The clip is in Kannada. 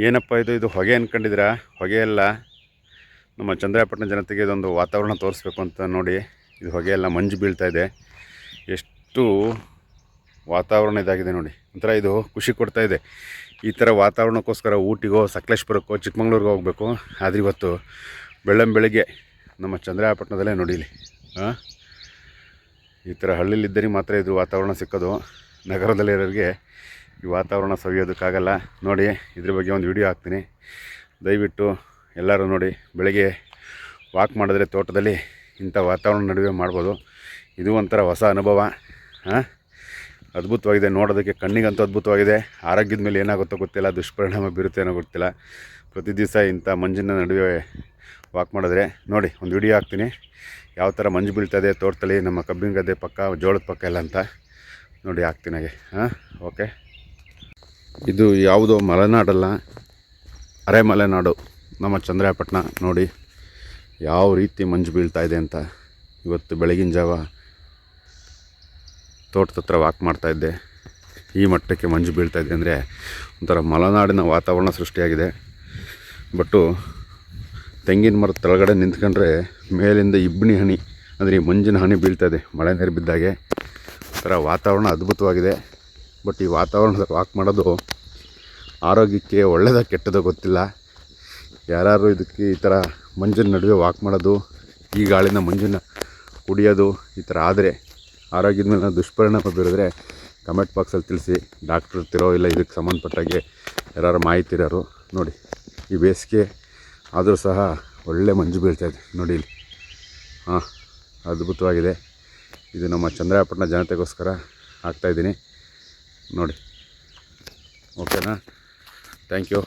ಏನಪ್ಪ ಇದು ಹೊಗೆ ಅಂದ್ಕೊಂಡಿದ್ದೀರಾ? ಹೊಗೆ ಎಲ್ಲ ನಮ್ಮ ಚಂದ್ರಾಯಪಟ್ಟಣ ಜನತೆಗೆ ಇದೊಂದು ವಾತಾವರಣ ತೋರಿಸ್ಬೇಕು ಅಂತ ನೋಡಿ. ಇದು ಹೊಗೆ ಎಲ್ಲ ಮಂಜು ಬೀಳ್ತಾ ಇದೆ. ಎಷ್ಟು ವಾತಾವರಣ ಇದಾಗಿದೆ ನೋಡಿ. ಒಂಥರ ಇದು ಖುಷಿ ಕೊಡ್ತಾ ಇದೆ. ಈ ಥರ ವಾತಾವರಣಕ್ಕೋಸ್ಕರ ಊಟಿಗೋ ಸಕಲೇಶ್ಪುರಕ್ಕೋ ಚಿಕ್ಕಮಂಗ್ಳೂರಿಗೋ ಹೋಗಬೇಕು. ಆದರೆ ಇವತ್ತು ಬೆಳಗ್ಗೆ ನಮ್ಮ ಚಂದ್ರಾಯಪಟ್ಟಣದಲ್ಲೇ ನೋಡಿ ಇಲ್ಲಿ ಈ ಥರ ಹಳ್ಳಿಲಿದ್ದರೆ ಮಾತ್ರ ಇದು ವಾತಾವರಣ ಸಿಕ್ಕೋದು. ನಗರದಲ್ಲಿರೋರಿಗೆ ಈ ವಾತಾವರಣ ಸವಿಯೋದಕ್ಕಾಗಲ್ಲ. ನೋಡಿ, ಇದ್ರ ಬಗ್ಗೆ ಒಂದು ವಿಡಿಯೋ ಹಾಕ್ತೀನಿ, ದಯವಿಟ್ಟು ಎಲ್ಲರೂ ನೋಡಿ. ಬೆಳಗ್ಗೆ ವಾಕ್ ಮಾಡಿದ್ರೆ ತೋಟದಲ್ಲಿ ಇಂಥ ವಾತಾವರಣ ನಡುವೆ ಮಾಡ್ಬೋದು. ಇದು ಒಂಥರ ಹೊಸ ಅನುಭವ. ಅದ್ಭುತವಾಗಿದೆ ನೋಡೋದಕ್ಕೆ, ಕಣ್ಣಿಗಂತೂ ಅದ್ಭುತವಾಗಿದೆ. ಆರೋಗ್ಯದ ಮೇಲೆ ಏನಾಗುತ್ತೋ ಗೊತ್ತಿಲ್ಲ, ದುಷ್ಪರಿಣಾಮ ಬೀರುತ್ತೆ ಏನೋ ಗೊತ್ತಿಲ್ಲ. ಪ್ರತಿ ದಿವಸ ಇಂಥ ಮಂಜಿನ ನಡುವೆ ವಾಕ್ ಮಾಡಿದ್ರೆ ನೋಡಿ, ಒಂದು ವಿಡಿಯೋ ಹಾಕ್ತೀನಿ ಯಾವ ಥರ ಮಂಜು ಬೀಳ್ತಾಯಿದೆ ತೋಟದಲ್ಲಿ, ನಮ್ಮ ಕಬ್ಬಿನ ಗದ್ದೆ ಪಕ್ಕ, ಜೋಳದ ಪಕ್ಕ ಎಲ್ಲ ಅಂತ ನೋಡಿ ಹಾಕ್ತೀನಿ ಹಾಗೆ. ಓಕೆ. ಇದು ಯಾವುದೋ ಮಲೆನಾಡಲ್ಲ, ಅರೆ ಮಲೆನಾಡು ನಮ್ಮ ಚಂದ್ರಾಯಪಟ್ಟಣ. ನೋಡಿ ಯಾವ ರೀತಿ ಮಂಜು ಬೀಳ್ತಾಯಿದೆ ಅಂತ. ಇವತ್ತು ಬೆಳಗಿನ ಜಾವ ತೋಟದ ಹತ್ರ ವಾಕ್ ಮಾಡ್ತಾಯಿದ್ದೆ. ಈ ಮಟ್ಟಕ್ಕೆ ಮಂಜು ಬೀಳ್ತಾಯಿದೆ ಅಂದರೆ ಒಂಥರ ಮಲೆನಾಡಿನ ವಾತಾವರಣ ಸೃಷ್ಟಿಯಾಗಿದೆ. ಬಟ್ಟು ತೆಂಗಿನ ಮರದ ಕೆಳಗಡೆ ನಿಂತ್ಕೊಂಡ್ರೆ ಮೇಲಿಂದ ಇಬ್ಬನಿ ಹನಿ, ಅಂದರೆ ಈ ಮಂಜಿನ ಹನಿ ಬೀಳ್ತಾಯಿದೆ ಮಳೆ ನೀರು ಬಿದ್ದಾಗೆ. ಒಂಥರ ವಾತಾವರಣ ಅದ್ಭುತವಾಗಿದೆ. ಬಟ್ ಈ ವಾತಾವರಣದಲ್ಲಿ ವಾಕ್ ಮಾಡೋದು ಆರೋಗ್ಯಕ್ಕೆ ಒಳ್ಳೆಯದ ಕೆಟ್ಟದೋ ಗೊತ್ತಿಲ್ಲ. ಯಾರು ಇದಕ್ಕೆ ಈ ಥರ ಮಂಜಿನ ನಡುವೆ ವಾಕ್ ಮಾಡೋದು, ಈ ಗಾಳಿನ ಮಂಜಿನ ಕುಡಿಯೋದು ಈ ಥರ ಆದರೆ ಆರೋಗ್ಯದ ಮೇಲೆ ದುಷ್ಪರಿಣಾಮ ಬೀರಿದ್ರೆ ಕಮೆಂಟ್ ಬಾಕ್ಸಲ್ಲಿ ತಿಳಿಸಿ. ಡಾಕ್ಟ್ರ್ ಇರ್ತಿರೋ ಇಲ್ಲ ಇದಕ್ಕೆ ಸಂಬಂಧಪಟ್ಟಾಗೆ ಯಾರು ಮಾಹಿತಿ ಇರೋರು ನೋಡಿ. ಈ ಬೇಸಿಗೆ ಆದರೂ ಸಹ ಒಳ್ಳೆ ಮಂಜು ಬೀಳ್ತಾಯಿದೆ ನೋಡಿ ಇಲ್ಲಿ. ಅದ್ಭುತವಾಗಿದೆ. ಇದು ನಮ್ಮ ಚಂದ್ರಾಯಪಟ್ಟಣ ಜನತೆಗೋಸ್ಕರ ಹಾಕ್ತಾಯಿದ್ದೀನಿ ನೋಡಿ. ಓಕೆನಾ? Thank you.